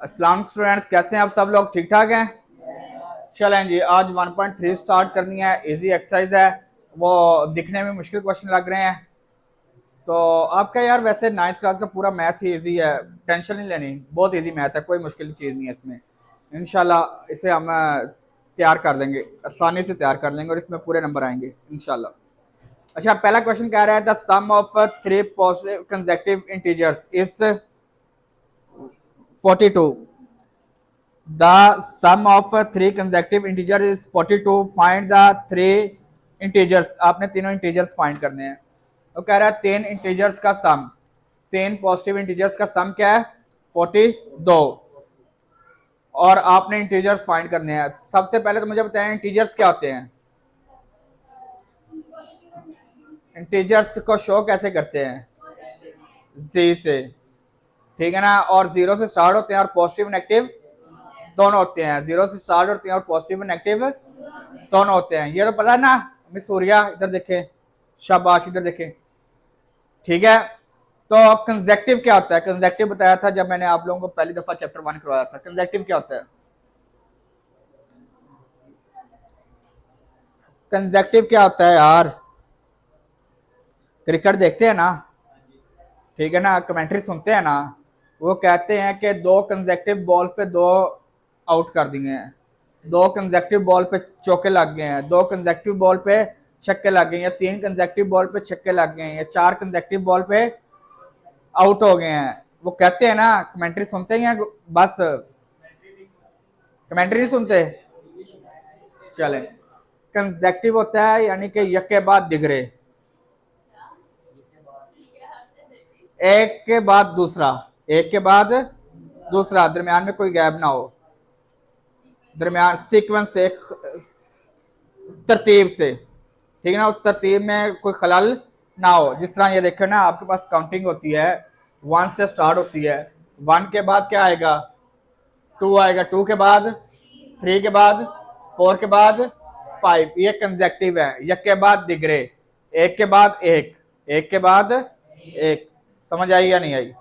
अस्सलाम स्टूडेंट्स, कैसे हैं आप सब लोग? ठीक ठाक हैं? चलें जी, आज 1.3 स्टार्ट करनी है। इजी एक्सरसाइज है, वो दिखने में मुश्किल क्वेश्चन लग रहे हैं। तो आपका यार वैसे 9th क्लास का पूरा मैथ ही इजी है, टेंशन नहीं लेनी। बहुत इजी मैथ है, कोई मुश्किल चीज़ नहीं है इसमें। इंशाल्लाह इसे हम तैयार कर लेंगे, आसानी से तैयार कर लेंगे और इसमें पूरे नंबर आएंगे इंशाल्लाह। अच्छा, पहला क्वेश्चन कह रहा है the sum of 3 positive consecutive integers is 42। The sum of three consecutive integers is 42. Find the three integers. आपने तीनों इंटीजर्स फाइंड करने हैं। तो कह रहा है तीन इंटीजर्स का सम, तीन पॉजिटिव इंटीजर्स का सम क्या है? 42। और आपने इंटीजर्स फाइंड करने हैं। सबसे पहले तो मुझे बताएं इंटीजर्स क्या होते हैं, इंटीजर्स को शो कैसे करते हैं? जी से, ठीक है ना। और जीरो से स्टार्ट होते हैं और पॉजिटिव नेगेटिव दोनों होते हैं। जीरो से स्टार्ट होते हैं और पॉजिटिव नेगेटिव दोनों होते हैं। ये तो पता है ना मिस सूर्या? इधर देखें, शाबाश, इधर देखें, ठीक है। तो कंसेक्टिव क्या होता है? कंसेक्टिव बताया था जब मैंने आप लोगों को पहली दफा चैप्टर 1 करवाया था। कंसेक्टिव क्या होता है? कंसेक्टिव क्या होता है यार? क्रिकेट देखते हैं ना, ठीक है ना, कमेंट्री सुनते हैं ना। वो कहते हैं कि दो कंसेक्टिव बॉल पे दो आउट कर दिए हैं, दो कंसेक्टिव बॉल पे चौके लग गए हैं, दो कंसेक्टिव बॉल पे छक्के लग गए, या तीन कंसेक्टिव बॉल पे छक्के लग गए हैं, या चार कंसेक्टिव बॉल पे आउट हो गए हैं। वो कहते हैं ना, कमेंट्री सुनते हैं बस कमेंट्री नहीं सुनते। चलें, कंसेक्टिव होता है यानी कि एक के बाद दिगरे, एक के बाद दूसरा, एक के बाद दूसरा, दरमियान में कोई गैप ना हो, दरमियान सीक्वेंस से, तरतीब से, ठीक है ना, उस तरतीब में कोई खलल ना हो। जिस तरह ये देखो ना, आपके पास काउंटिंग होती है, 1 से स्टार्ट होती है। 1 के बाद क्या आएगा? 2 आएगा, 2 के बाद 3 के बाद 4 के बाद 5। ये कंसेक्टिव है, एक के बाद दिगरे, एक के बाद एक, एक के बाद एक। समझ आई या नहीं आई?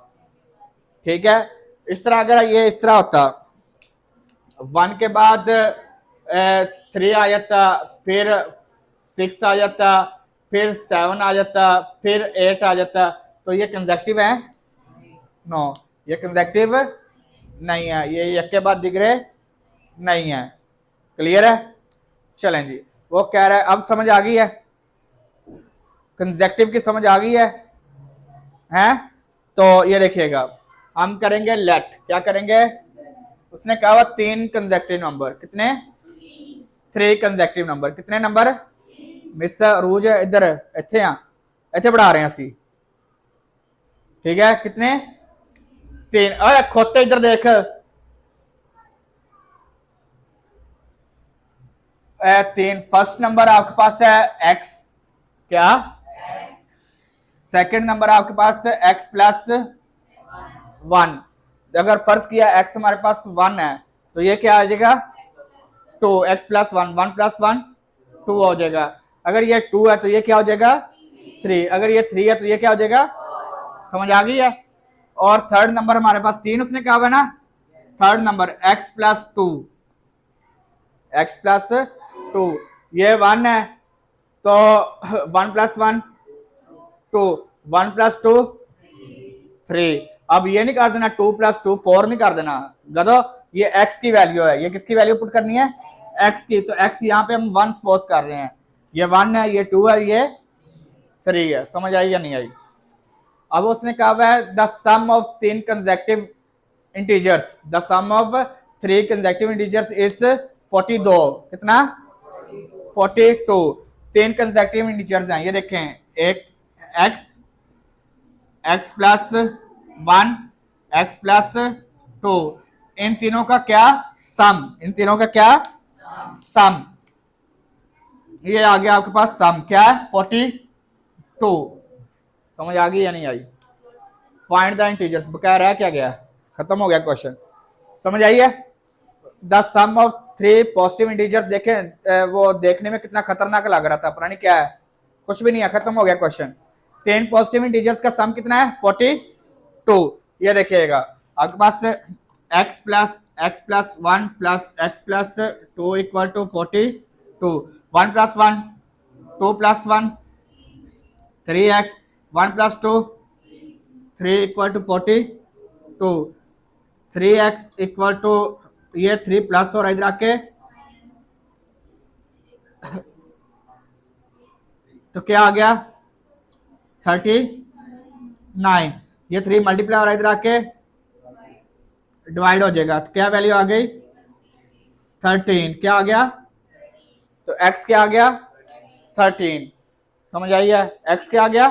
ठीक है। इस तरह अगर ये इस तरह होता, 1 के बाद 3 आ जाता, फिर 6 आ जाता, फिर 7 आ जाता, फिर 8 आ जाता, तो ये कंसेक्टिव है? नो, ये कंसेक्टिव नहीं है। ये एक के बाद दिख रहे नहीं है। क्लियर है? चलें जी, वो कह रहा है, अब समझ आ गई है, कंसेक्टिव की समझ आ गई है, हैं? तो ये देखिएगा, हम करेंगे लेट, क्या करेंगे? उसने कहा हुआ 3 कंसेक्टिव नंबर, कितने? 3 कंसेक्टिव नंबर। कितने नंबर? मिस रूज इधर इतने इतने पढ़ा रहे हैं असी, ठीक है। कितने? 3। अरे खोते इधर देख, 3। फर्स्ट नंबर आपके पास है x, क्या? सेकंड नंबर आपके पास है x प्लस 1। अगर फर्ज किया x हमारे पास 1 है, तो ये क्या आ जाएगा? 2। x प्लस 1, 1 प्लस 1 2 हो जाएगा। अगर ये 2 है तो ये क्या हो जाएगा? 3। अगर ये 3 है तो ये क्या हो जाएगा? समझ आ गई है? और थर्ड नंबर हमारे पास 3 उसने कहा हुआ ना, third number x plus 2, x plus 2, ये 1 है, तो 1 प्लस 1 2, 1 प्लस 2 3। अब ये नहीं कर देना 2 प्लस 2 4 नहीं कर देना गधो, ये x की वैल्यू है। ये किसकी वैल्यू पुट करनी है? x की। तो x यहाँ पे हम 1 सपोज कर रहे हैं, ये 1 है, ये 2 है, ये 3 है। समझ आई या नहीं आई? अब उसने कहा हुआ है the sum of 3 consecutive integers, the sum of 3 consecutive integers is 42। कितना? 42। 3 कंसेक्टिव इंटीजर्स हैं, ये देखें, एक x, x plus 1, x plus 2, इन तीनों का क्या? सम। इन तीनों का क्या? सम। ये आ गया आपके पास सम, क्या है? 42। समझ आ गई या नहीं आई? फाइंड द इंटीजर्स, बकाया रह क्या गया? खत्म हो गया क्वेश्चन। समझ आई है? The sum of 3 positive integers, देखें वो देखने में कितना खतरनाक लग रहा था, पता नहीं क्या है, कुछ भी नहीं है, खत्म हो गया क्वेश्चन। 10 पॉजिटिव इंटीजर्स का सम कितना है? 42। ये देखिएगा आपके पास x plus one plus x plus two equal to 42, one plus one two plus one 3x, one plus two 3 equal to 42, 3x equal to ये 3 प्लस और इधर आके तो क्या आ गया 39, ये 3 मल्टीप्लाई और इधर आके डिवाइड हो जाएगा, तो क्या वैल्यू आ गई 13, क्या आ गया, तो x क्या आ गया 13, समझ आई है, x क्या आ गया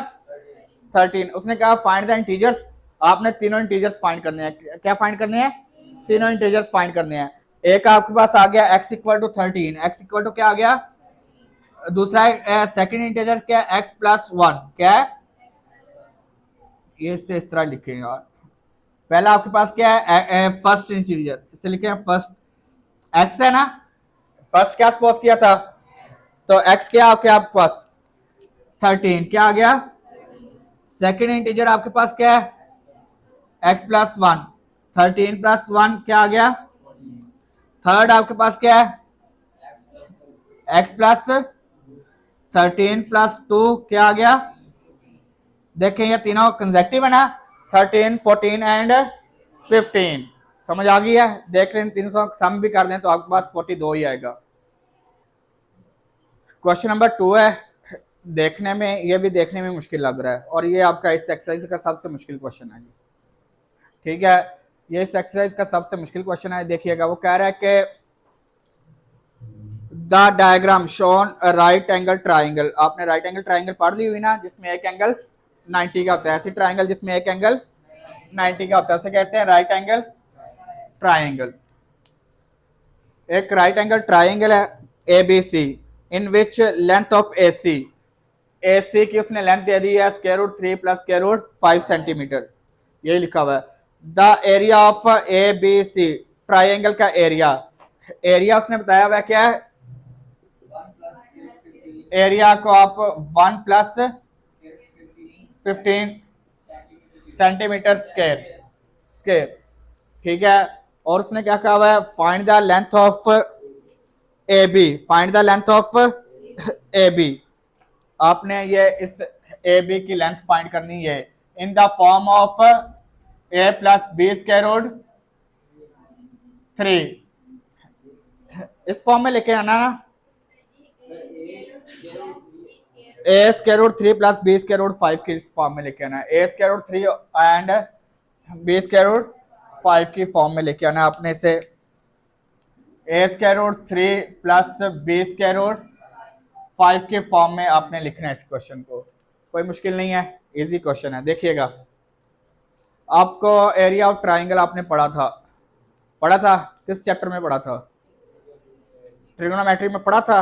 13। उसने कहा फाइंड द इंटीजर्स, आपने तीनों इंटीजर्स फाइंड करने हैं, क्या फाइंड करने हैं, तीनों इंटीजर्स फाइंड करने हैं। एक आपके पास आ गया x equal to 13, x equal to क्या आ गया, दूसरा सेकंड इंटीजर क्या है x प्लस वन, क्या है ये इससे इस तरह लिखेंगे यार, पहला आपके पास क्या है फर्स्ट इंटीजर, इसे लिखे फर्स्ट x है ना, फर्स्ट क्या सपोज किया था, तो x क्या आपके पास 13, क्या आ गया, सेकेंड इंटीजर आपके पास क्या है x plus one, 13 plus one क्या आ गया, थर्ड आपके पास क्या है x प्लस 13 प्लस टू क्या आ गया, देखें ये तीनों कंसेक्टिव है ना, 13 14 एंड 15, समझ आ गई है, देख लें तीनों सौ सम भी कर लें तो आपके पास 42 ही आएगा। क्वेश्चन नंबर 2 है, देखने में ये भी देखने में मुश्किल लग रहा है और ये आपका इस एक्सरसाइज का सबसे मुश्किल क्वेश्चन है, ठीक है, ये इस एक्सरसाइज का सबसे मुश्किल क्वेश्चन है। देखिएगा वो कह रहा है कि the diagram shown right angle triangle, आपने राइट एंगल ट्राइंगल पढ़ ली हुई ना, जिसमें एक एंगल 90 का होता है, ऐसी ट्राइंगल जिसमें एक एंगल 90 का होता है उसे कहते हैं राइट एंगल ट्राइंगल। एक राइट एंगल ट्राइंगल है ABC in which length of AC की उसने लेंथ दे दी है square root 3 plus square root 5 centimetre, यही लिखा हुआ है। The area of ABC triangle का एरिया उसने बताया हुआ है क्या है, एरिया को आप 1 प्लस 15 सेंटीमीटर स्क्वायर, ठीक है, और उसने क्या कहा हुआ है find the length of AB, find the length of AB, आपने ये इस AB की लेंथ फाइंड करनी है in the form of A plus B square root 3, इस फॉर्म में लेके आना ना, A square root 3 plus B square root 5 की फॉर्म में लेके आना है, A square root 3 and B square root 5 की फॉर्म में लेके आना है आपने इसे, A square root 3 plus B square root 5 के फॉर्म में आपने लिखना है इस क्वेश्चन को, कोई मुश्किल नहीं है, इजी क्वेश्चन है। देखिएगा आपको एरिया ऑफ ट्राइंगल आपने पढ़ा था किस चैप्टर में पढ़ा था, ट्रिगोनोमेट्री में पढ़ा था,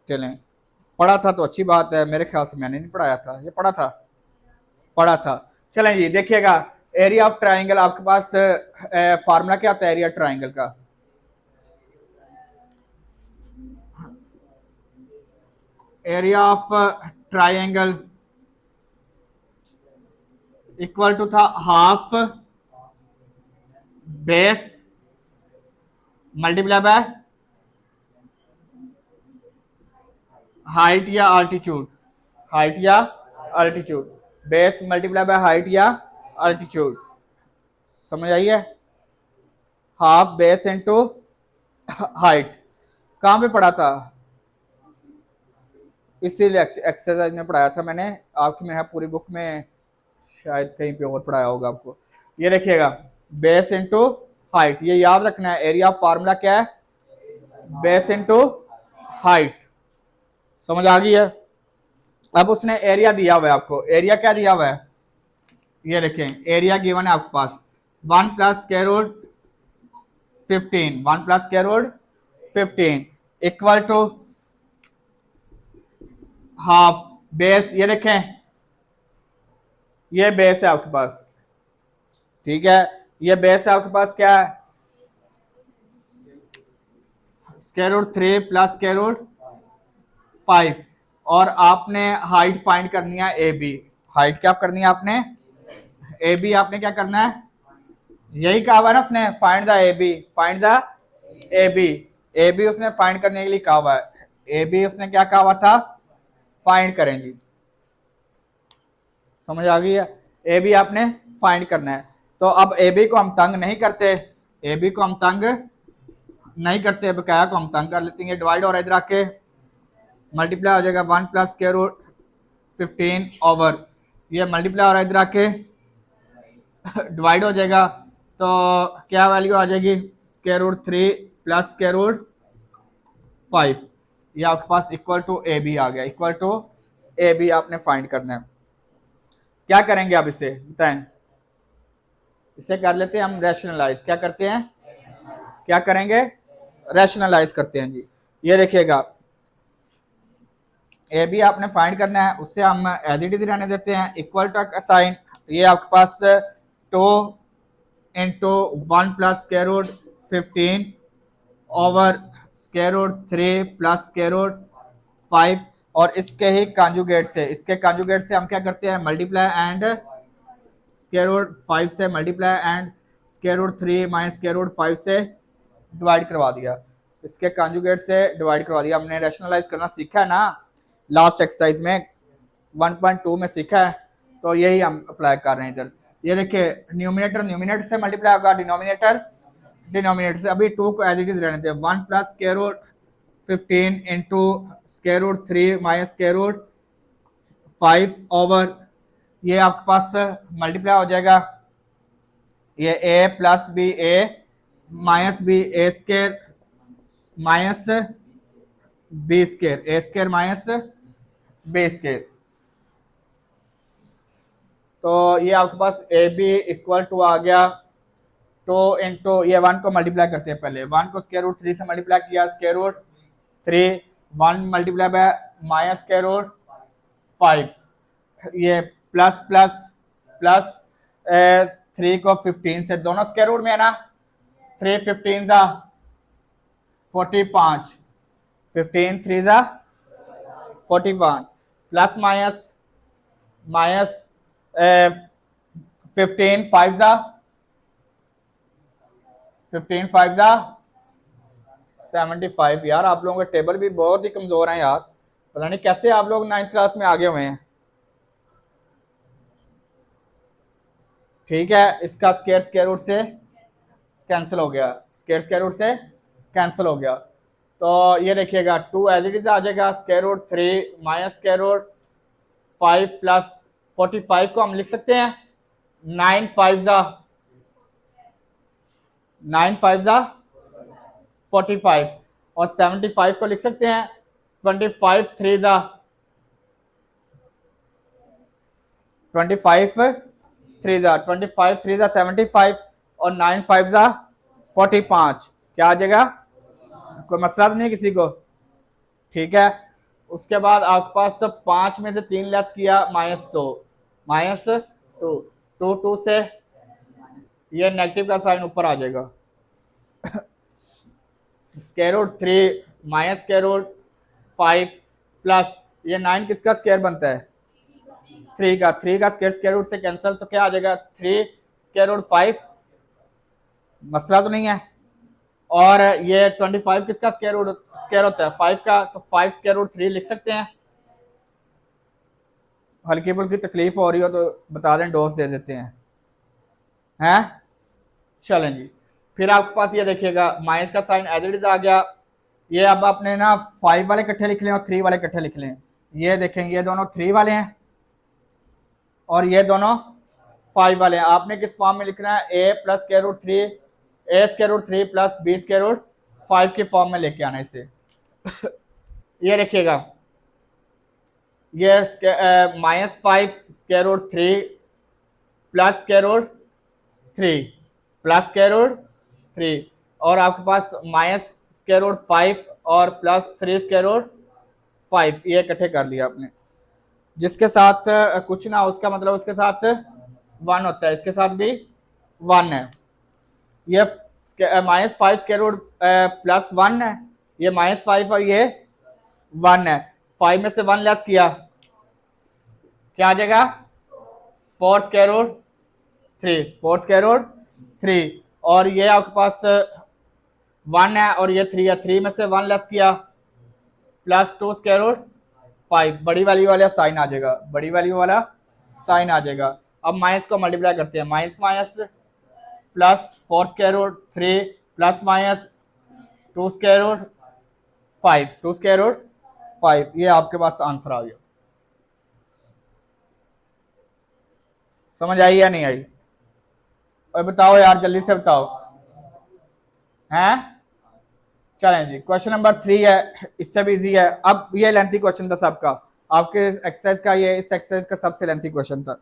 चलें पढ़ा था तो अच्छी बात है, मेरे ख्याल से मैंने नहीं पढ़ाया था, ये पढ़ा था। चलें जी देखिएगा एरिया ऑफ ट्राइंगल आपके पास फार्मूला क्या होता है एरिया ट्राइंगल का, area of triangle equal to था half base multiply by height या altitude, base multiply by height या अल्टीट्यूड, समझ आई है, हाफ बेस इनटू हाइट, कहाँ पे पढ़ा था, इसीलिए एक्सरसाइज में पढ़ाया था मैंने, आपकी मैं पूरी बुक में शायद कहीं पे और पढ़ाया होगा आपको। ये देखिएगा बेस इनटू हाइट, ये याद रखना है, एरिया फार्मूला क्या है बेस इनटू हाइट, समझ आ गई है। अब उसने एरिया दिया हुआ है आपको, एरिया क्या दिया हुआ है, ये देखें एरिया गिवन है आपके पास 1 plus square root 15, 1 plus square root 15 equal to half base, ये देखें ये बेस है आपके पास, ठीक है, ये बेस है आपके पास क्या है square root 3 plus square root 5, और आपने हाइट फाइंड करनी है AB, हाइट क्या करनी है आपने AB, आपने क्या करना है यही कहा हुआ है ना उसने, find the A B, find the A B. A B उसने फाइंड करने के लिए कहा हुआ है। ए बी उसने क्या कहा हुआ था, फाइंड करें जी। समझ आ गई है, ए बी आपने फाइंड करना है। तो अब ए बी को हम तंग नहीं करते, ए बी को हम तंग नहीं करते, बकाया को हम तंग कर लेते हैं। डिवाइड और इधर आके मल्टीप्लाई हो जाएगा 1 प्लस स्क्वायर रूट 15 ओवर, ये मल्टीप्लाई और इधर आके डिवाइड हो जाएगा। तो क्या वैल्यू आ जाएगी, square root 3 plus square root 5, ये आपके पास इक्वल टू ए बी आ गया। इक्वल टू ए बी आपने फाइंड करना है। क्या करेंगे अब इसे बताएं, इसे कर लेते हैं हम रैशनलाइज। क्या करते हैं, क्या करेंगे, रैशनलाइज करते हैं जी। ये देखिएगा ए बी आपने फाइंड करना है, उससे हम एज इट इज रहने देते हैं। इक्वल टू साइन, ये आपके पास 2 into 1 plus square root 15 over square root 3 plus square root 5, और इसके ही कॉन्जुगेट से, इसके कॉन्जुगेट से हम क्या करते हैं, मल्टीप्लाई एंड स्क्वायर रूट 5 से multiply and square root 3 minus square root 5 से डिवाइड करवा दिया। इसके कॉन्जुगेट से डिवाइड करवा दिया। हमने रैशनलाइज करना सीखा है ना लास्ट एक्सरसाइज में, 1.2 में सीखा है, तो यही हम अप्लाई कर रहे हैं इधर। ये देखिए न्यूमिनेटर न्यूमिनेटर से मल्टीप्लाई होगा, डिनोमिनेटर डिनोमिनेटर से। अभी 2 को एज इट इज रहने दें। 1 plus square root 15 into square root 3 minus square root 5 over, ये आपके पास मल्टीप्लाई हो जाएगा, ये A plus B A minus B A square minus B square, A square minus B square. तो ये आपके पास ए बी इक्वल टू आ गया 2 इंटू, ये 1 को मल्टीप्लाई करते हैं पहले, 1 को स्क्वायर रूट 3 से मल्टीप्लाई किया, square root 3, 1 multiply by minus square root 5, ये प्लस प्लस प्लस 3 को 15 से, दोनों स्क्वायर रूट में है ना, 3 15 जा 45, 15 3 जा 45, प्लस माइनस माइनस 15 5 जा 15 5 जा 75। यार आप लोगों के टेबल भी बहुत ही कमजोर हैं यार, पता नहीं कैसे आप लोग 9th क्लास में आगे हुए हैं। ठीक है, इसका स्क्वायर स्क्वायर रूट से कैंसिल हो गया, स्क्वायर स्क्वायर रूट से कैंसिल हो गया। तो ये देखिएगा 2 एज इट इज आ जाएगा, square root 3 minus square root 5 plus 45 को हम लिख सकते हैं 9 5 जा 45, और 75 को लिख सकते हैं 25 3 जा 75 और 9 5 जा 45। क्या आ जाएगा, कोई मसला तो नहीं किसी को, ठीक है। उसके बाद आपके पास 5 में से 3 लेस किया, -2 2 से ये नेगेटिव का साइन ऊपर आ जाएगा। Square root 3 minus square root 5 plus ये 9 किसका स्क्वायर बनता है, 3 का स्क्वायर रूट से कैंसिल, तो क्या आ जाएगा 3 स्क्वायर रूट 5, मसला तो नहीं है। और ये 25 किसका स्क्वायर होता है, 5 का, तो 5 स्क्वायर रूट 3 लिख सकते हैं। हल्की फुल्की तकलीफ हो रही हो तो बता दें, डोज दे देते हैं चलें जी। फिर आपके पास ये देखिएगा माइनस का साइन एज इट इज आ गया। ये अब आपने ना 5 वाले इकट्ठे लिख लें और 3 वाले इकट्ठे लिख लें। ये देखें, ये दोनों 3 वाले हैं और ये दोनों 5 वाले हैं। आपने किस फॉर्म में लिखना है, a plus square root 3, a square root 3 plus B square root 5 के फॉर्म में लेके आना इसे। ये देखिएगा, ये -5 square root 3 plus square root 3 plus square root 3, और आपके पास माइनस स्क्वायर रूट 5 और प्लस 3 स्क्वायर रूट 5, ये इकट्ठे कर लिया आपने। जिसके साथ कुछ ना उसका मतलब उसके साथ 1 होता है, इसके साथ भी 1 है। ये -5 स्क्वायर रूट प्लस 1 है, ये -5 और ये 1 है। 5 में से 1 लेस किया, क्या आ जाएगा 4 स्क्वायर रूट 3, 4 स्क्वायर रूट 3, और ये आपके पास 1 है और ये 3 है, 3 में से 1 लेस किया प्लस 2 स्क्वायर रूट 5, बड़ी वैल्यू वाला साइन आ जाएगा, बड़ी वैल्यू वाला साइन आ जाएगा। अब माइनस को मल्टीप्लाई करते हैं, minus minus plus 4 square root 3 plus minus 2 square root 5, 2 square root 5, ये आपके पास आंसर आ गया। समझ आई या नहीं आई? और बताओ यार, जल्दी से बताओ। हैं, चलें जी, क्वेश्चन नंबर 3 है, इससे भी इजी है। अब ये लेंथी क्वेश्चन था सबका, आपके एक्सरसाइज का, ये इस एक्सरसाइज का सबसे लेंथी क्वेश्चन था।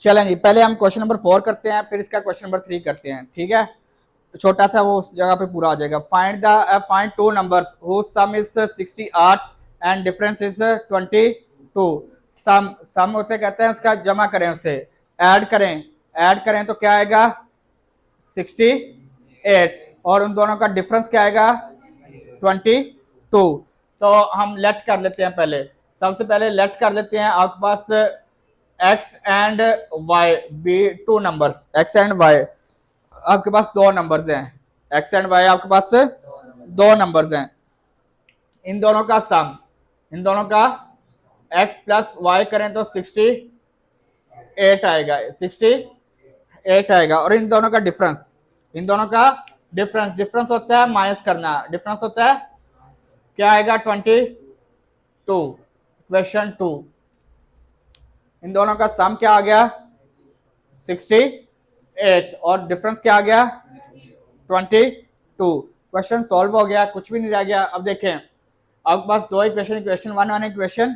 चलें जी, पहले हम क्वेश्चन नंबर 4 करते हैं, फिर इसका क्वेश्चन नंबर 3 करते हैं, ठीक है? छोटा सा वो उस जगह पे पूरा आ जाएगा। Find two numbers whose sum is 68 and difference is 22। Sum होते कहते हैं उसका जमा करें, उसे ऐड करें तो क्या आएगा 68, और उन दोनों का डिफरेंस क्या आएगा 22। तो हम लेट कर लेते हैं, पहले सबसे पहले लेट कर लेते हैं आपके पास x and y be two numbers, x and y आपके पास दो नंबर्स हैं, x एंड y आपके पास दो नंबर्स हैं। इन दोनों का सम, इन दोनों का x प्लस y करें तो 68 आएगा, 68 आएगा। और इन दोनों का डिफरेंस, इन दोनों का डिफरेंस होता है माइनस करना, डिफरेंस होता है क्या आएगा 22, क्वेश्चन 2। इन दोनों का सम क्या आ गया 68 और डिफरेंस क्या आ गया 22। क्वेश्चन सॉल्व हो गया, कुछ भी नहीं रह गया। अब देखें, आपके पास दो इक्वेशन, इक्वेशन 1 और इक्वेशन,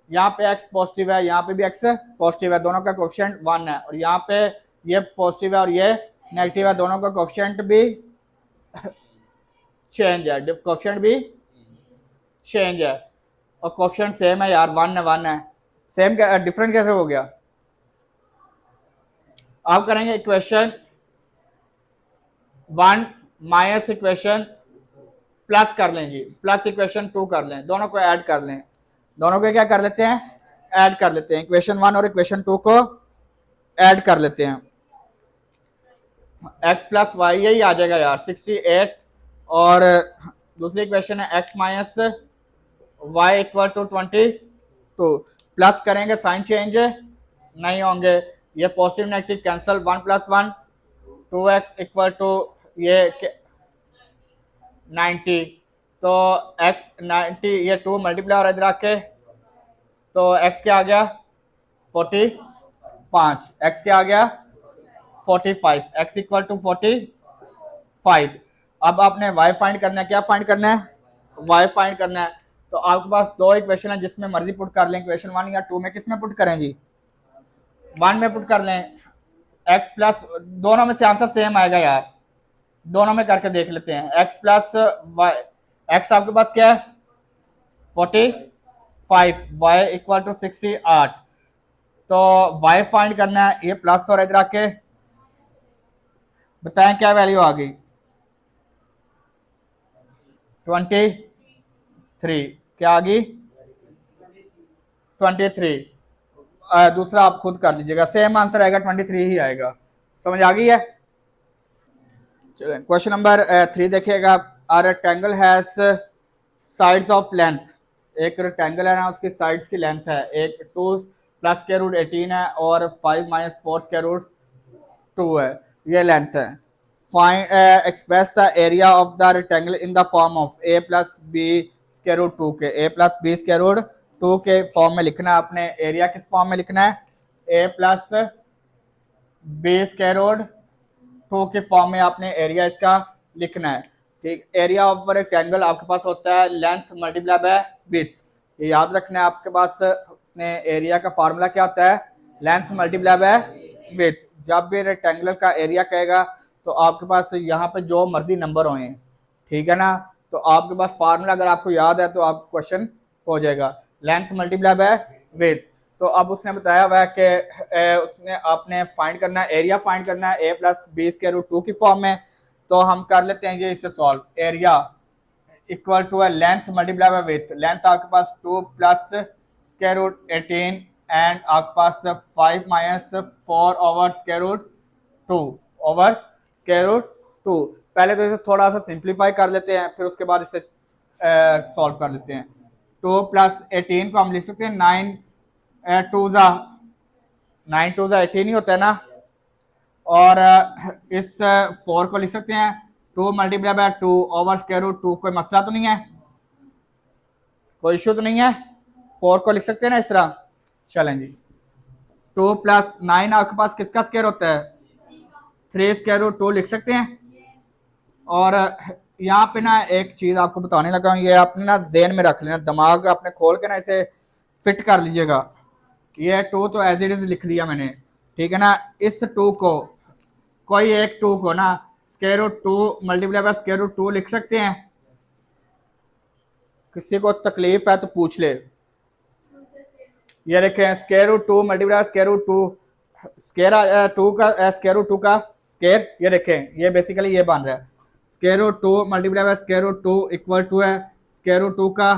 यहाँ पे x पॉजिटिव है, यहाँ पे भी x पॉजिटिव है, दोनों का कोएफिशिएंट 1 है, और यहाँ पे ये पॉजिटिव है और ये नेगेटिव है, दोनों का कोएफिशिएंट भी चेंज है, कोएफिशिएंट भी चेंज है, और कोएफिशिएंट सेम है यार, 1 है, सेम डिफरेंट कैसे हो गया? आप करेंगे इक्वेशन 1 माइनस इक्वेशन प्लस कर लेंगे, प्लस इक्वेशन 2 कर लें, दोनों को ऐड कर लें, दोनों को क्या कर लेते हैं ऐड कर लेते हैं, इक्वेशन 1 और इक्वेशन 2 को ऐड कर लेते हैं। x प्लस वाई यही आ जाएगा यार 68, और दूसरी इक्वेशन है x minus y equal to 22। Plus करेंगे साइन चेंज नहीं होंगे, ये positive negative cancel, 1 plus 1 2x equal to ये 90, तो x 90, ये 2 मल्टीप्लाई हो रहा है इधर आके, तो x क्या आ गया 45, x क्या आ गया 45, x इक्वल टू 45। अब आपने y फाइंड करना है, क्या फाइंड करना है y फाइंड करना है। तो आपके पास दो इक्वेशन है, जिसमें मर्जी पुट कर लें, इक्वेशन 1 या 2 में, किस में पुट करें जी 1 में पुट कर लें। x प्लस, दोनों में से आंसर सेम आएगा यार, दोनों में करके देख लेते हैं। x प्लस वाई, x आपके पास क्या है 45, y इक्वल टू 68, तो y फाइंड करना है, ये प्लस और इधर आके बताएं क्या वैल्यू आ गई 23, क्या आ गई 23। दूसरा आप खुद कर लीजिएगा, सेम आंसर आएगा 23 ही आएगा। समझ आ गई है? चलिए क्वेश्चन नंबर 3 देखिएगा। A rectangle has sides of length, एक रेक्टेंगल है ना, उसकी साइड्स की लेंथ है, एक 2 प्लस स्क्वायर रूट 18 है और 5 माइनस 4 स्क्वायर रूट 2 है, ये लेंथ है। Find express the area of the rectangle in the form of a plus B square root 2 के, a plus B square root 2 के फॉर्म में लिखना है आपने। एरिया किस फॉर्म में लिखना है a plus B square root 2 के फॉर्म में आपने एरिया इसका लिखना है, ठीक। एरिया ऑफ रेक्टेंगल आपके पास होता है लेंथ मल्टीप्लाई बाय विड्थ, ये याद रखना है आपके पास। उसने एरिया का फार्मूला क्या होता है लेंथ मल्टीप्लाई बाय विड्थ। जब भी रेक्टेंगुलर का एरिया कहेगा तो आपके पास यहाँ पे जो मर्जी नंबर होए, ठीक है ना, तो आपके पास फार्मूला अगर आपको याद है तो आप क्वेश्चन हो जाएगा, लेंथ मल्टीप्लाई बाय विड्थ। तो अब उसने बताया हुआ है कि उसने आपने फाइंड करना है, एरिया फाइंड करना है a plus B square root 2 की फॉर्म में। तो हम कर लेते हैं ये इससे सॉल्व। एरिया इक्वल टू है length multiply by width, length आपके पास 2 प्लस स्क्वायर रूट 18 एंड आपके पास 5 minus 4 over square root 2, over square root 2। पहले तो इसे थोड़ा सा सिंप्लीफाई कर लेते हैं, फिर उसके बाद इसे सॉल्व कर लेते हैं। 2 + 18 को हम लिख सकते हैं 9 टू ज़ा 18 ही होता है ना। और इस 4 को लिख सकते हैं 2 × 2 ओवर स्क्वायर रूट 2। कोई मसला तो नहीं है, कोई इशू तो नहीं है। 4 को लिख सकते हैं ना इस तरह। चलें जी, 2 + 9 आपके पास किसका स्क्वायर होता है? 3 स्क्वायर रूट 2 लिख सकते हैं। और यहाँ पे ना एक चीज़ आपको बताने लगा हूँ, ये आपने ना ज़हन में रख लेना, दिमाग अपने खोल के ना इसे फिट कर लीजिएगा। ये 2 तो एज इट इज़ लिख दिया मैंने, ठीक है ना। इस 2 को, कोई एक 2 को ना स्क्वायर रूट 2 × स्क्वायर रूट 2 लिख सकते हैं। किसी को तकलीफ है तो पूछ ले। ये देखें square root 2 × square root 2, square 2 का स्क्वायर रूट 2 का स्क्वायर। ये देखें ये बेसिकली ये बन रहा है square root 2 × square root 2 equal to है स्क्वायर रूट 2 का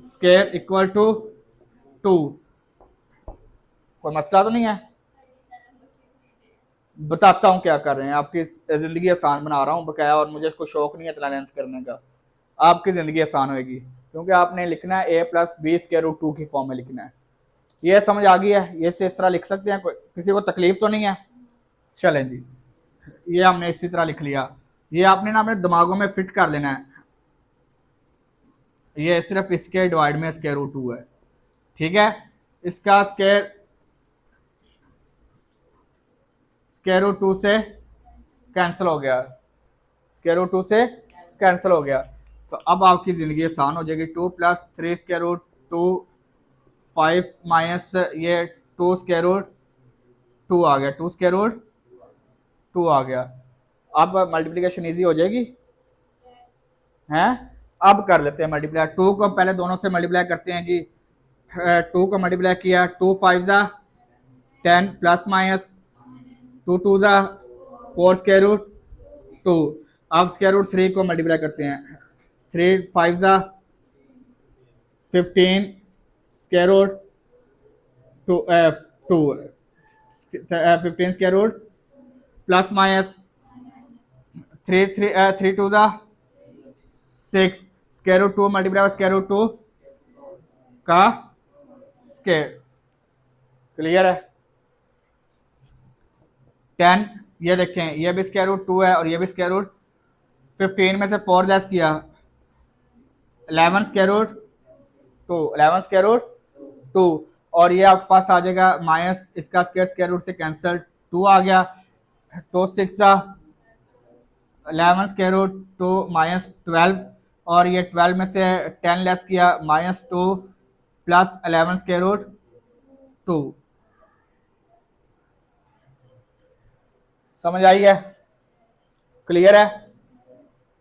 स्क्वायर इक्वल टू 2। कोई मसला तो नहीं है। बताता हूँ क्या कर रहे हैं, आपकी ज़िंदगी आसान बना रहा हूँ बकाया, और मुझे कोई शौक नहीं है इतना लेंथ करने का। आपकी ज़िंदगी आसान होगी क्योंकि आपने लिखना है a + b स्क्वायर रूट 2 की फॉर्म में लिखना है। ये समझ आ गई है? ये से इस तरह लिख सकते हैं, कोई किसी को तकलीफ तो नहीं है। चलें जी, ये हमने इसी तरह लिख लिया। ये आपने ना अपने दिमागों में फिट कर लेना है। ये सिर्फ इसके डिवाइड में स्क्वायर रूट 2 है, ठीक है। इसका स्क्वायर रूट 2 से कैंसिल हो गया, स्क्वायर रूट 2 से कैंसिल हो गया। तो अब आपकी ज़िंदगी आसान हो जाएगी। 2 + 3 स्क्वायर रूट 2 5 माइनस ये 2 स्क्वायर रूट 2 आ गया, 2 स्क्वायर रूट 2 आ गया। अब मल्टीप्लिकेशन इजी हो जाएगी हैं। अब कर लेते हैं मल्टीप्लाई। 2 को पहले दोनों से मल्टीप्लाई करते हैं जी। 2 को मल्टीप्लाई किया, 2 × 5 = 10 प्लस माइनस 2 × 2 = 4 स्क्वायर रूट 2। अब स्क्वायर रूट 3 को मल्टीप्लाई करते हैं, 3 × 5 = 15 square root 2 15 square root plus minus 3 × 2 = 6 square root 2 × square root 2 का स्क्वायर। क्लियर है? 10, ये देखें ये भी स्क्वायर रूट 2 है और ये भी स्क्वायर रूट। 15 में से 4 लेस किया, 11 स्क्वायर रूट 2, 11 स्क्वायर रूट 2। और ये आपके पास आ जाएगा माइनस इसका स्क्वायर रूट से कैंसिल 2 आ गया। तो 6 11 स्क्वायर रूट 2 माइनस 12, और ये 12 में से 10 लेस किया, -2 प्लस 11 स्क्वायर रूट 2। समझ आई है? क्लियर है?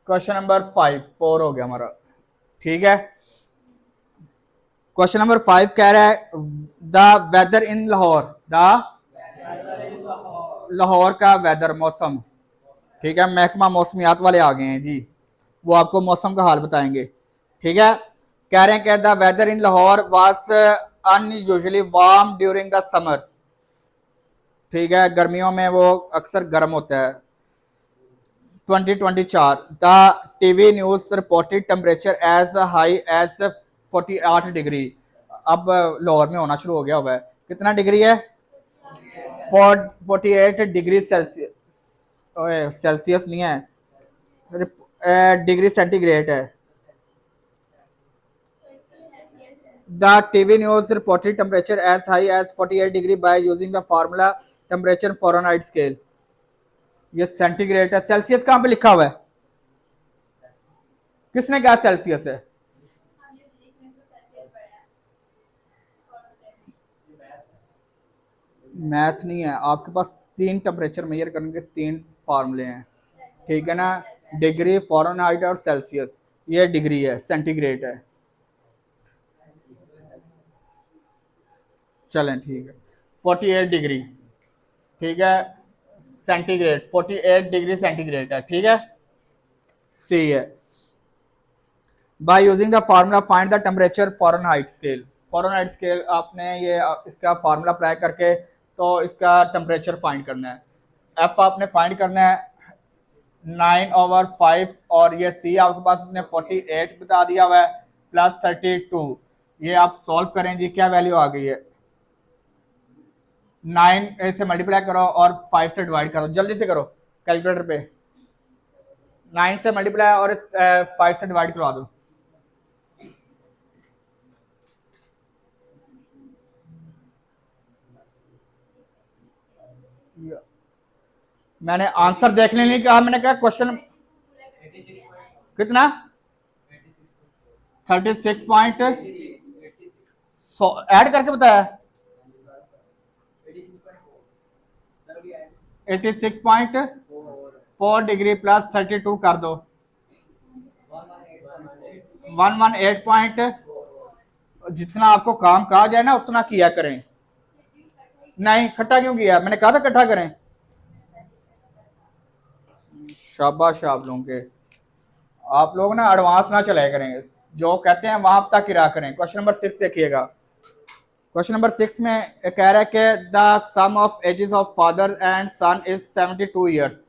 क्वेश्चन नंबर 4 हो गया हमारा, ठीक है। क्वेश्चन नंबर 5 कह रहा है the weather in Lahore, Lahore का वेदर मौसम, ठीक है। महकमा मौसमियात वाले आ गए हैं जी, वो आपको मौसम का हाल बताएंगे, ठीक है। कह रहे हैं कि the weather in Lahore was unusually warm during the summer, ठीक है। गर्मियों में वो अक्सर गर्म होता है। 2024 the TV news reported temperature as high as 48 degree. अब लाहौर में होना शुरू हो गया हुआ है। कितना डिग्री है? 48 डिग्री सेल्सियस, सेल्सियस नहीं है, डिग्री सेंटीग्रेड है। The TV news reported temperature as high as 48 degree by using the formula temperature Fahrenheit scale। ये सेंटीग्रेड है, सेल्सियस कहाँ पे लिखा हुआ है? किसने कहा सेल्सियस है? मैथ नहीं है आपके पास। 3 टेम्परेचर मेजर करने के 3 फार्मूले हैं, ठीक है ना। डिग्री, फ़ारेनहाइट और सेल्सियस। ये डिग्री है, सेंटीग्रेड है। चलें ठीक है, 48 डिग्री, ठीक है, सेंटीग्रेड 48 डिग्री सेंटीग्रेड है, ठीक है। सी है। By using the formula find the temperature Fahrenheit scale. Fahrenheit scale आपने ये इसका फार्मूला अप्लाई करके तो इसका टेम्परेचर फाइंड करना है। एफ आपने फाइंड करना है 9/5 और ये सी आपके पास उसने 48 बता दिया हुआ है प्लस 32। ये आप सॉल्व करें जी, क्या वैल्यू आ गई है? 9 से मल्टीप्लाई करो और 5 से डिवाइड करो, जल्दी से करो कैलकुलेटर पे। 9 से मल्टीप्लाई और 5 से डिवाइड करवा दो। मैंने आंसर देखने नहीं कहा, मैंने कहा क्वेश्चन कितना 36 पॉइंट ऐड करके बताया 86.4 डिग्री प्लस 32 कर दो 118 पॉइंट। जितना आपको काम कहा जाए ना उतना किया करें। नहीं इकट्ठा क्यों किया? मैंने कहा था इकट्ठा करें। शाबाश आप लोग ना एडवांस ना चलाया करें, जो कहते हैं वहां तक गिरा करें। क्वेश्चन नंबर 6 देखिएगा। क्वेश्चन नंबर 6 में कह रहा है कि the sum of ages of father and son is 72 years.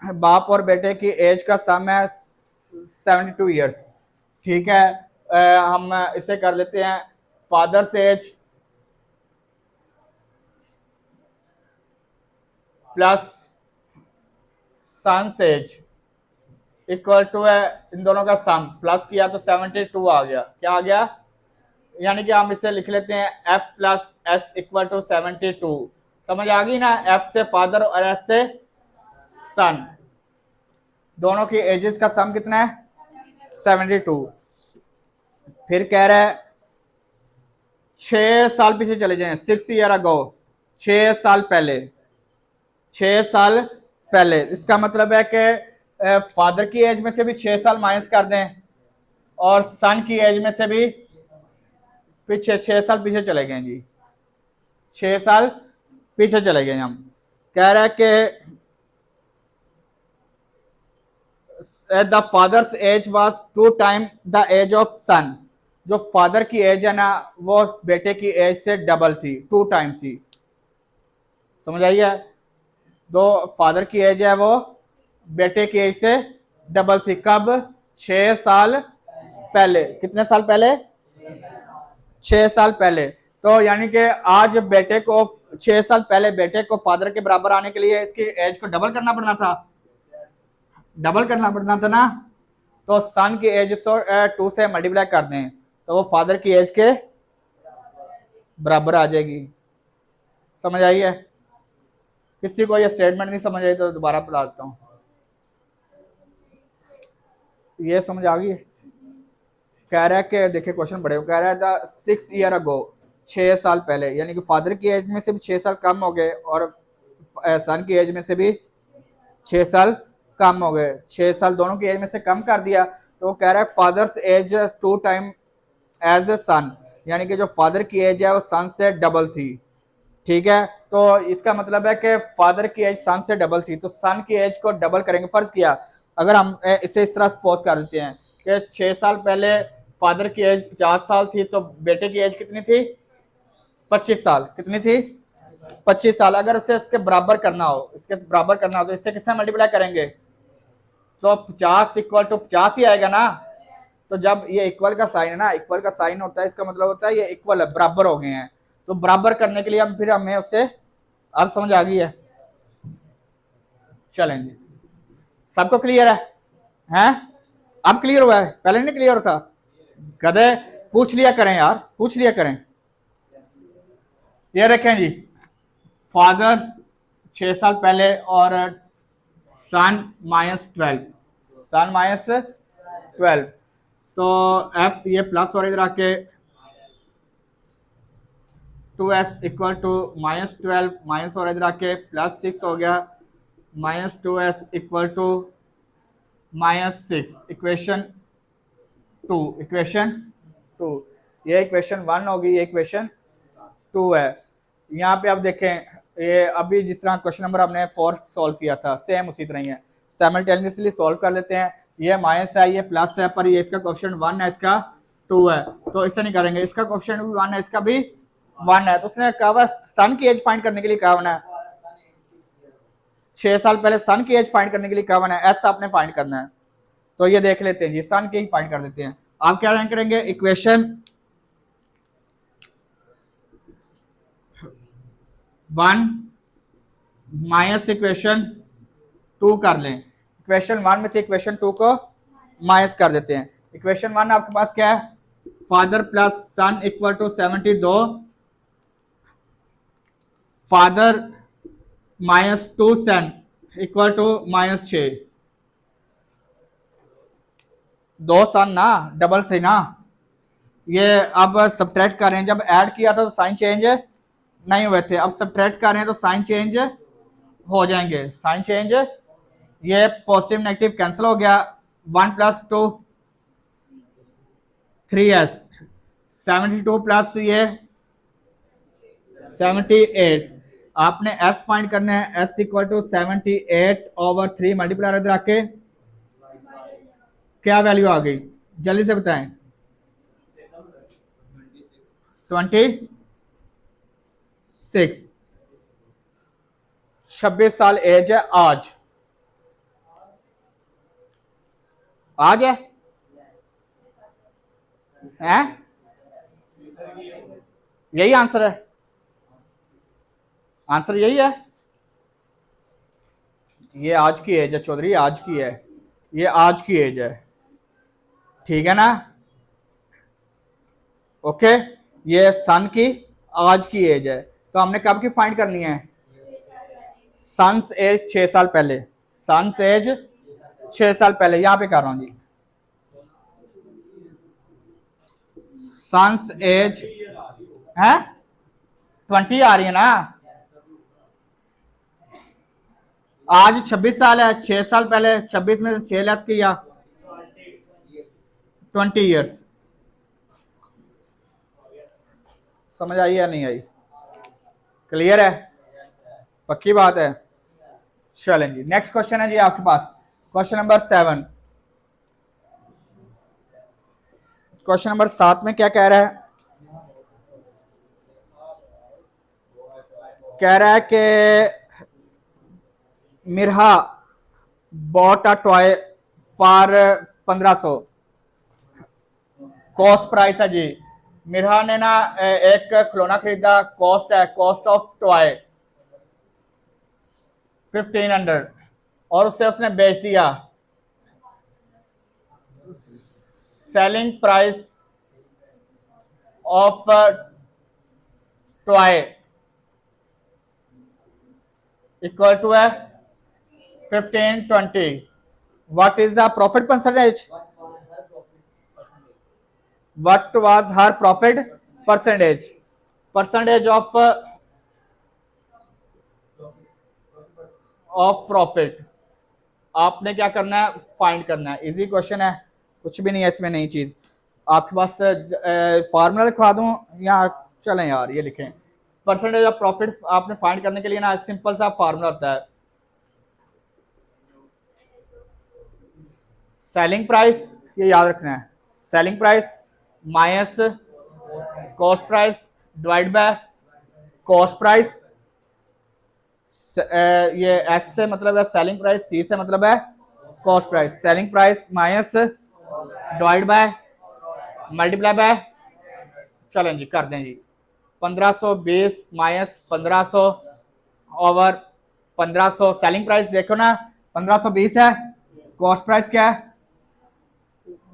बाप और बेटे की एज का सम है 72 ईयर्स। ठीक है, हम इसे कर लेते हैं father's age plus son's age equal to है इन दोनों का सम, प्लस किया तो 72 आ गया। क्या आ गया? यानी कि हम इसे लिख लेते हैं f plus S equal to 72। समझ आ गई ना? f से फादर और s से सन, दोनों की एजेस का सम कितना है 72। फिर कह रहा है 6 साल पीछे चले जाएं, 6 ईयर अगो, 6 साल पहले, 6 साल पहले। इसका मतलब है कि फादर की एज में से भी 6 साल माइनस कर दें और सन की एज में से भी पीछे 6 साल पीछे चले गए जी, 6 साल पीछे चले गए हम। कह रहा है कि the father's age was 2 time the age of son. जो फादर की एज है ना वो बेटे की एज से डबल थी, 2 टाइम थी। समझ आई है? दो फादर की एज है वो बेटे की एज से डबल थी। कब? 6 साल पहले। कितने साल पहले? 6 साल पहले। तो यानी कि आज बेटे को 6 साल पहले बेटे को फादर के बराबर आने के लिए इसकी एज को डबल करना पड़ना था, डबल करना पड़ना था ना। तो सन की एज 2 से मल्टीप्लाई कर दें तो वो फादर की एज के बराबर आ जाएगी। समझ आई है? किसी को ये स्टेटमेंट नहीं समझ आई तो दोबारा पढ़ा देता हूँ। ये समझ आ गई? कह रहा है कि देखिए क्वेश्चन बड़े, कह रहा है द 6 ईयर अगो, 6 साल पहले, यानी कि फादर की एज में से भी 6 साल कम हो गए और सन की एज में से भी 6 साल कम हो गए। 6 साल दोनों की एज में से कम कर दिया तो वो कह रहा है father's age 2 time age a son, यानी कि जो फादर की एज है वो सन से डबल थी। ठीक है, तो इसका मतलब है कि फादर की एज सन से डबल थी, तो सन की एज को डबल करेंगे। फर्ज किया अगर हम इसे इस तरह सपोज कर देते हैं कि 6 साल पहले फादर की एज 50 साल थी तो बेटे की एज कितनी थी? 25 साल। कितनी थी? 25 साल। अगर उसे इसके बराबर करना हो, इसके बराबर करना हो तो इससे किससे मल्टीप्लाई करेंगे? तो 50 इक्वल टू 50 ही आएगा ना। तो जब ये इक्वल का साइन है ना, इक्वल का साइन होता है, इसका मतलब होता है ये इक्वल है, बराबर हो गए हैं। तो बराबर करने के लिए हम फिर हमें उससे, अब समझ आ गई है? चलेंगे, सबको क्लियर है? हैं? अब क्लियर हुआ है? पहले नहीं क्लियर था? गधे पूछ लिया करें यार, पूछ लिया करें। ये रखें जी, फादर 6 साल पहले और सन -12, सन -12। तो एफ ये प्लस और इधर आके 2s इक्वल टू -12 माइनस और इधर आके +6 हो गया, -2s equal to -6। Equation 2, equation 2। ये इक्वेशन 1 होगी, ये इक्वेशन 2 है। यहाँ पे आप देखें ये अभी जिस तरह क्वेश्चन नंबर हमने 4 सॉल्व किया था सेम उसी तरह ही है। साइमल्टेनियसली सॉल्व कर लेते हैं। ये माइनस है, ये प्लस है, पर ये इसका कोएफिशिएंट 1 है, इसका 2 है, तो इससे नहीं करेंगे। इसका कोएफिशिएंट भी 1 है, इसका भी 1 है। तो उसने कहा सन की एज फाइंड करने के लिए कहा होना है 6 साल पहले सन की एज फाइंड करने के लिए क्या बना है, एस आपने फाइंड करना है। तो ये देख लेते हैं जी, सन की ही फाइंड कर लेते हैं। आप क्या रैंक करेंगे, इक्वेशन 1 माइनस इक्वेशन 2 कर लें। इक्वेशन 1 में से इक्वेशन 2 को माइनस कर देते हैं। इक्वेशन 1 आपके पास क्या है, father plus son equal to 72, father minus 2 son equal to -6। 2 son ना, डबल थे ना, ये अब सब्ट्रैक्ट कर रहे हैं। जब ऐड किया था तो साइन चेंज नहीं हुए थे, अब सब्ट्रैक्ट कर रहे हैं तो साइन चेंज हो जाएंगे। साइन चेंज, ये पॉजिटिव नेगेटिव कैंसिल हो गया। 1 प्लस 2 3s, 72 प्लस ये 78। आपने s फाइंड करना है, s इक्वल टू 78/3 मल्टीप्लाई इधर आके क्या वैल्यू आ गई, जल्दी से बताएं। 26 साल एज है आज। आज है यही आंसर है, आंसर यही है। ये आज की एज है चौधरी, आज की है, ये आज की एज है, ठीक है ना। ओके, ये सन की आज की एज है, तो हमने कब की फाइंड करनी है, सन्स एज 6 साल पहले। सन्स एज 6 साल पहले, यहां पे कर रहा हूं जी। सन्स एज है 20 आ रही है ना, आज 26 साल है, 6 साल पहले 26 में से 6 लेस किया 20 ईयर्स। समझ आई या नहीं आई, क्लियर है, पक्की बात है। चलें जी, नेक्स्ट क्वेश्चन है जी आपके पास, क्वेश्चन नंबर 7। क्वेश्चन नंबर 7 में क्या कह रहा है, कह रहा है कि Mirha bought a toy for 1500, cost price है जी। मिरहा ने ना एक खिलौना खरीदा, कॉस्ट है, कॉस्ट ऑफ टॉय 1500, और उससे उसने बेच दिया। Selling price of toy equal to है 1520। What is the profit percentage, what was her profit percentage, percentage of profit. आपने क्या करना है, फाइंड करना है। इजी क्वेश्चन है, कुछ भी नहीं है इसमें नई चीज। आपके पास फार्मूला लिखवा दूं या चलें यार, ये लिखें। परसेंटेज ऑफ प्रॉफिट आपने फाइंड करने के लिए ना सिंपल सा फार्मूला होता है, सेलिंग प्राइस, ये याद रखना है, selling price minus cost price divide by cost price. ये एस से मतलब है सेलिंग प्राइस, सी से मतलब है cost price. Selling price minus divide by multiply by, चलें जी कर दें जी। 1520 माइनस 1500 ओवर 1500, सेलिंग प्राइस देखो ना 1520 है, कॉस्ट प्राइस क्या है,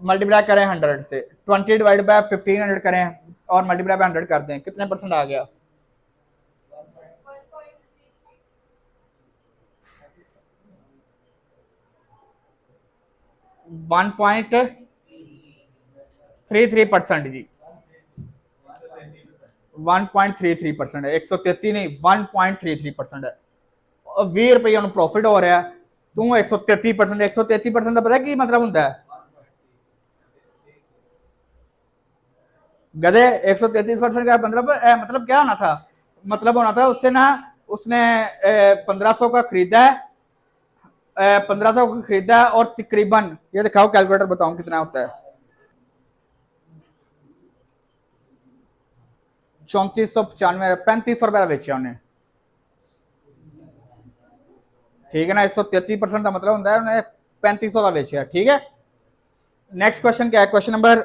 मल्टीप्लाई करें 100 से, 20 डिवाइड बाय 1500 करें और मल्टीप्लाई बाय 100 कर दें, कितने परसेंट आ गया, 1.33% जी, 1.33% है, 133 नहीं 1.33% है। और 20 रुपये प्रॉफिट हो रहा है, तू 133%, 133% का पता है की मतलब होता है गधे, 133% का मतलब क्या होना था, मतलब होना था उससे ना, उसने 1500 का खरीदा है, 1500 का खरीदा है और तकरीबन, ये दिखाओ कैलकुलेटर बताऊं कितना होता है, 3495, 3500 रुपया बेचा उन्हें। ठीक है ना, 133% का मतलब होता है उन्हें 3500 का बेचा। ठीक है, नेक्स्ट क्वेश्चन क्या है, क्वेश्चन नंबर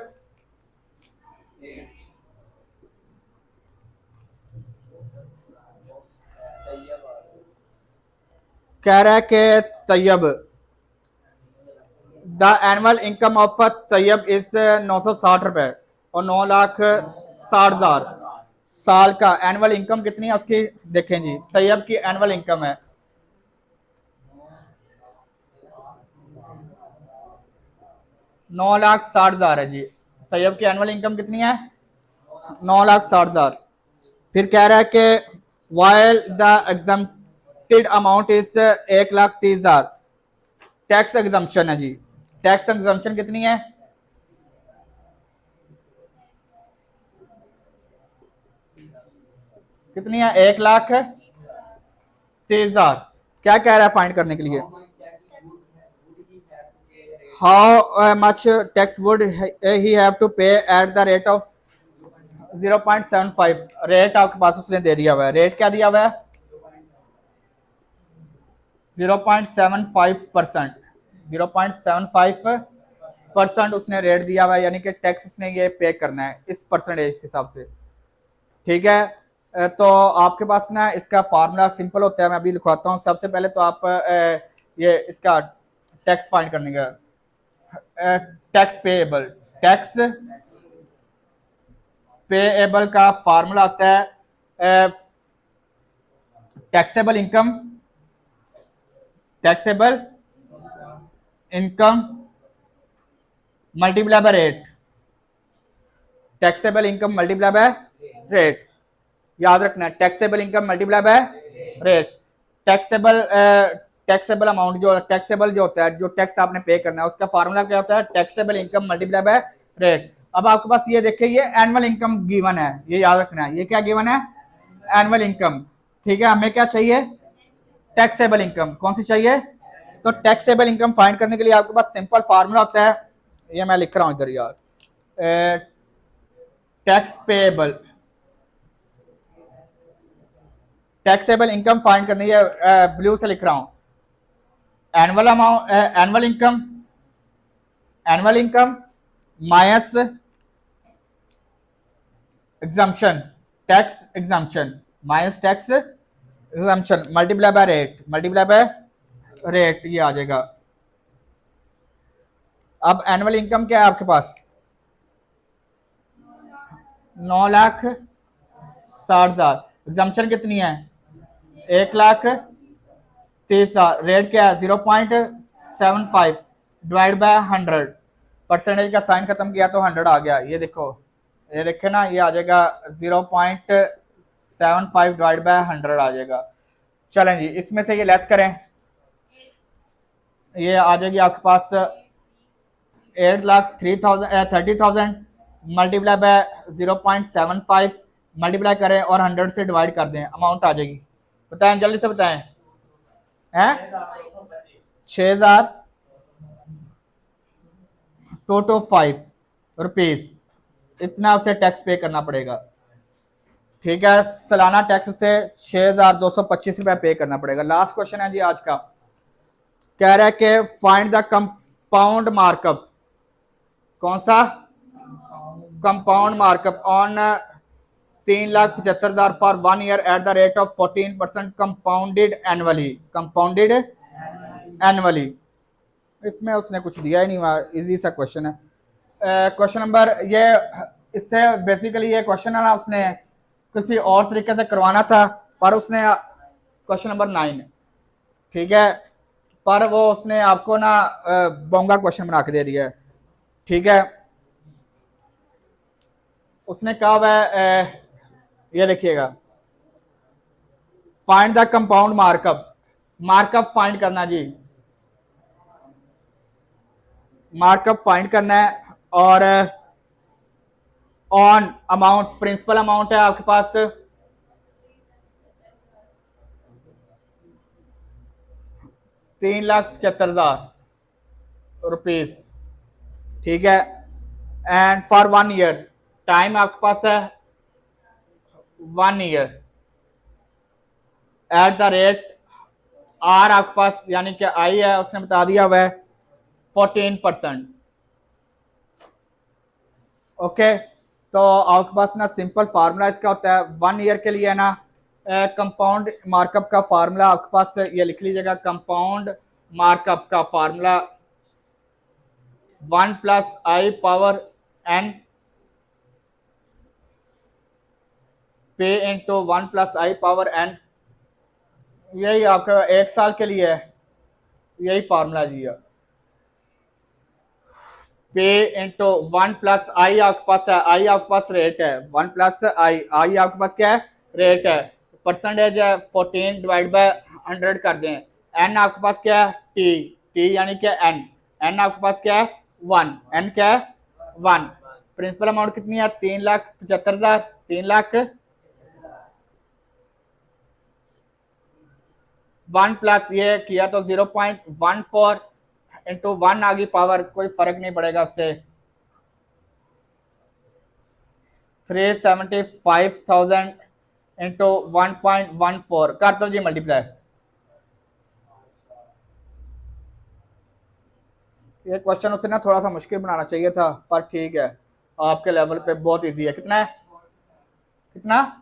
कह रहा है कि Tayyab the annual income of Tayyab is 960 रुपए और 9,60,000 साल का एनुअल इनकम कितनी है उसकी देखें जी। तैयब की एनुअल इनकम है 9,60,000 है जी। तैयब की एनुअल इनकम कितनी है 9,60,000। फिर कह रहा है कि while the exempted amount is 1,30,000 tax exemption है जी। टैक्स एग्जम्पशन कितनी है कितनी है 1,30,000। क्या कह रहा है फाइंड करने के लिए, how much tax would he have to pay at the rate of 0.75। Rate आपके पास उसने दे दिया हुआ है, रेट क्या दिया हुआ है 0.75%। 0.75% उसने रेट दिया हुआ है, यानी कि टैक्स उसने ये पे करना है इस परसेंटेज के हिसाब से। ठीक है, तो आपके पास ना इसका फार्मूला सिंपल होता है, मैं अभी लिखवाता हूँ। सबसे पहले तो आप ये इसका टैक्स फाइंड करने का टैक्स पेएबल, टैक्स पेएबल का फार्मूला आता है taxable income, taxable income multiply by rate, taxable income multiply by rate. याद रखना है taxable income multiply by rate. Taxable amount जो टैक्सेबल जो होता है, जो टैक्स आपने पे करना है, उसका फार्मूला क्या होता है taxable income multiply by rate. अब आपके पास ये देखिए ये एनुअल इनकम गिवन है, ये याद रखना है, ये क्या गिवन है एनुअल इनकम। ठीक है, हमें क्या चाहिए टैक्सेबल इनकम, कौन सी चाहिए, तो टैक्सेबल इनकम फाइंड करने के लिए आपके पास सिंपल फार्मूला होता है, ये मैं लिख रहा हूं इधर यार, tax payable, taxable income find करनी है, ब्लू से लिख रहा हूं, annual amount annual income minus exemption, tax exemption minus tax exemption multiply by rate, multiply by rate, ये आ जाएगा। अब एनुअल इनकम क्या है आपके पास 9,60,000, एग्जम्पशन कितनी है 1,30,000, रेट क्या है 0.75 डिवाइड बाय 100, परसेंटेज का साइन खत्म किया तो 100 आ गया। ये देखो, ये देखे ना, ये आ जाएगा 0.75 डिवाइड बाय 100 आ जाएगा। चलें जी, इसमें से ये लेस करें, ये आ जाएगी आपके पास 8,30,000 मल्टीप्लाई बाय 0.75 मल्टीप्लाई करें और 100 से डिवाइड कर दें, अमाउंट आ जाएगी। बताएं जल्दी से बताएं, हैं 6,225 रुपीज, इतना उसे टैक्स पे करना पड़ेगा। ठीक है, सालाना टैक्स उसे 6,225 रुपए पे करना पड़ेगा। लास्ट क्वेश्चन है जी आज का, कह रहा है कि फाइंड द कंपाउंड मार्कअप, कौन सा compound markup on 3,75,000 for 1 year at the rate of 14% compounded annually, compounded annually. इसमें उसने कुछ दिया ही नहीं, इजी सा क्वेश्चन है। क्वेश्चन नंबर ये, इससे बेसिकली ये क्वेश्चन है ना उसने किसी और तरीके से करवाना था, पर उसने क्वेश्चन नंबर 9, ठीक है, पर वो उसने आपको ना बोंगा क्वेश्चन बना के दे दिया है। ठीक है, उसने कहा हुआ है, ये देखिएगा, find the compound markup, markup find करना जी, मार्कअप फाइंड करना है, और ऑन अमाउंट, प्रिंसिपल अमाउंट है आपके पास 3,75,000 रुपीज। ठीक है, एंड फॉर 1 ईयर, टाइम आपके पास है 1 year, at the rate R आपके पास यानी कि आई है, उसने बता दिया हुआ है 14%। ओके, तो आपके पास ना सिंपल फार्मूला इसका होता है 1 ईयर के लिए ना कंपाउंड मार्कअप का फार्मूला आपके पास ये लिख लीजिएगा। कंपाउंड मार्कअप का फार्मूला 1 प्लस आई पावर एन पे इंटू 1 प्लस आई पावर एन, यही आपका 1 साल के लिए है, यही फार्मूला जी है। पे इंटू 1 प्लस आई आपके पास है, आई आपके पास रेट है 1 प्लस आई, आई आपके पास क्या है रेट है, परसेंटेज है 14 डिवाइड बाय 100 कर दें। एन आपके पास क्या है टी, टी यानी क्या एन, एन आपके पास क्या है 1, एन क्या है 1। प्रिंसिपल अमाउंट कितनी है 3,75,000, 3 लाख 1 प्लस ये किया तो 0.14 इंटू 1 आ गई पावर, कोई फर्क नहीं पड़ेगा उससे, 375,000 इंटू 1.14 कर दो जी मल्टीप्लाई। ये क्वेश्चन उससे ना थोड़ा सा मुश्किल बनाना चाहिए था, पर ठीक है आपके लेवल पे बहुत इजी है। कितना है, कितना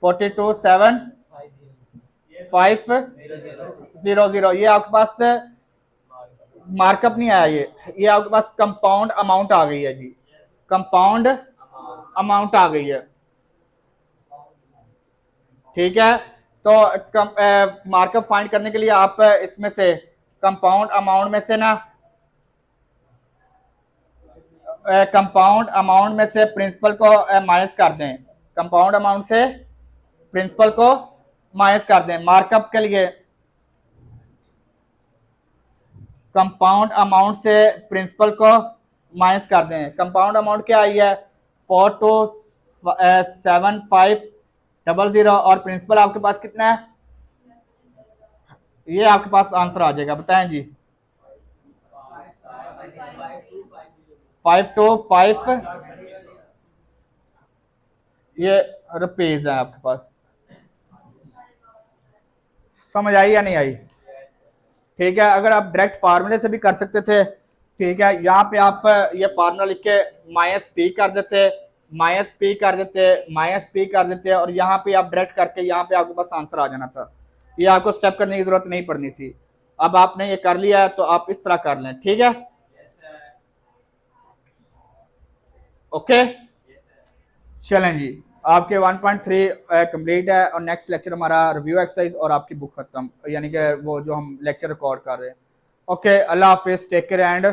42,750, ये आपके पास मार्कअप नहीं आया, ये आपके पास कंपाउंड अमाउंट आ गई है जी, कंपाउंड अमाउंट आ गई है। ठीक है, तो मार्कअप फाइंड करने के लिए आप इसमें से कंपाउंड अमाउंट में से ना कंपाउंड अमाउंट में से प्रिंसिपल को माइनस कर दें, कंपाउंड अमाउंट से प्रिंसिपल को माइनस कर दें। मार्कअप के लिए कंपाउंड अमाउंट से प्रिंसिपल को माइनस कर दें। कंपाउंड अमाउंट क्या आई है 42,750 और प्रिंसिपल आपके पास कितना है, ये आपके पास आंसर आ जाएगा, बताएं जी 525 ये रुपीज है आपके पास। समझ आई या नहीं आई? ठीक है, अगर आप डायरेक्ट फार्मूले से भी कर सकते थे, ठीक है, यहाँ पे आप ये फार्मूला लिख के माइनस पी कर देते, माइनस पी कर देते, माइनस पी कर देते और यहाँ पे आप डायरेक्ट करके यहाँ पे आपके पास आंसर आ जाना था, ये आपको स्टेप करने की जरूरत नहीं पड़नी थी। अब आपने ये कर लिया है तो आप इस तरह कर लें, ठीक है। ओके चलें जी, आपके 1.3 कंप्लीट है और नेक्स्ट लेक्चर हमारा रिव्यू एक्सरसाइज और आपकी बुक खत्म, यानी कि वो जो हम लेक्चर रिकॉर्ड कर रहे हैं। ओके, अल्लाह हाफिज, टेक केयर एंड